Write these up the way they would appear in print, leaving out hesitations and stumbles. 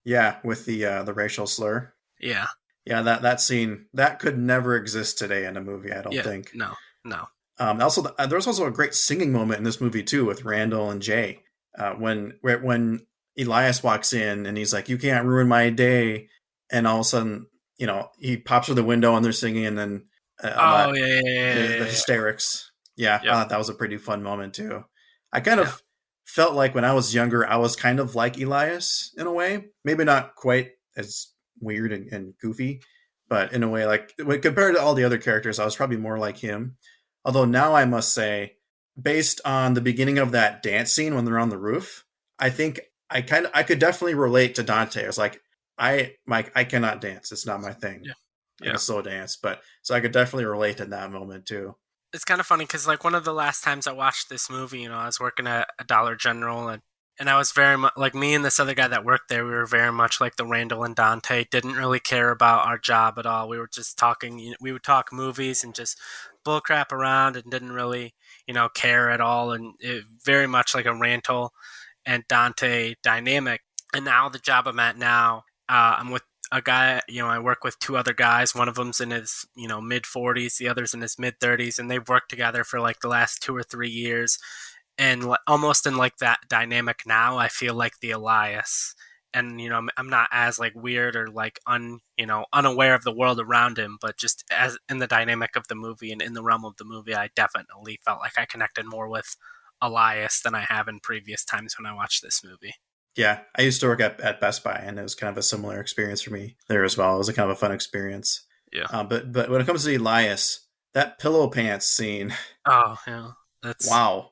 Yeah, with the racial slur. Yeah, Yeah, that scene that could never exist today in a movie. I don't yeah, think. no, no. Also, there was also a great singing moment in this movie too with Randall and Jay when Elias walks in and he's like, "You can't ruin my day," and all of a sudden, he pops through the window and they're singing, and then Oh that yeah, yeah, yeah, yeah, the yeah. hysterics. Yeah, I Yep. thought that was a pretty fun moment too. I kind Yeah. of felt like when I was younger, I was kind of like Elias in a way. Maybe not quite as weird and goofy, but in a way, like when compared to all the other characters, I was probably more like him. Although now I must say, based on the beginning of that dance scene when they're on the roof, I think I could definitely relate to Dante. I was like, I cannot dance. It's not my thing. Yeah. I can Yeah. slow dance, but so I could definitely relate to that moment too. It's kind of funny because like one of the last times I watched this movie, I was working at a Dollar General, and I was very much like me and this other guy that worked there. We were very much like the Randall and Dante. Didn't really care about our job at all. We were just talking. We would talk movies and just bullcrap around, and didn't really care at all. And very much like a Randall and Dante dynamic. And now the job I'm at now, I'm with a guy. I work with two other guys. One of them's in his mid 40s, the other's in his mid 30s, and they've worked together for like the last 2 or 3 years. And almost in like that dynamic now, I feel like the Elias. And I'm not as like weird or like unaware of the world around him, but just as in the dynamic of the movie and in the realm of the movie, I definitely felt like I connected more with Elias than I have in previous times when I watched this movie. Yeah, I used to work at Best Buy, and it was kind of a similar experience for me there as well. It was a kind of a fun experience. Yeah. But when it comes to Elias, that pillow pants scene, Oh, yeah. That's wow.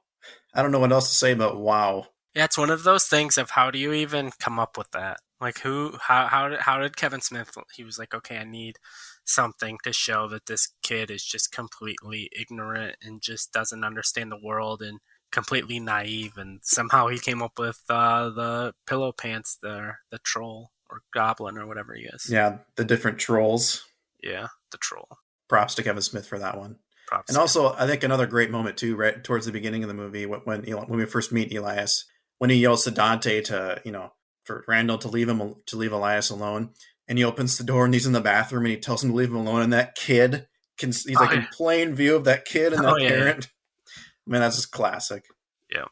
I don't know what else to say, but wow. Yeah, it's one of those things of how do you even come up with that? Like how did Kevin Smith he was like, "Okay, I need something to show that this kid is just completely ignorant and just doesn't understand the world and completely naive." And somehow he came up with the pillow pants there, the troll or goblin or whatever he is. Yeah, the different trolls. Yeah, the troll. Props to Kevin Smith for that one. Props And to Kevin. also, I think another great moment too, right towards the beginning of the movie, when we first meet Elias, when he yells to Dante to for Randall to leave Elias alone, and he opens the door and he's in the bathroom and he tells him to leave him alone, and that kid he's Oh like yeah. in plain view of that kid and Oh that yeah, yeah. parent. Man, that's just classic. Yeah.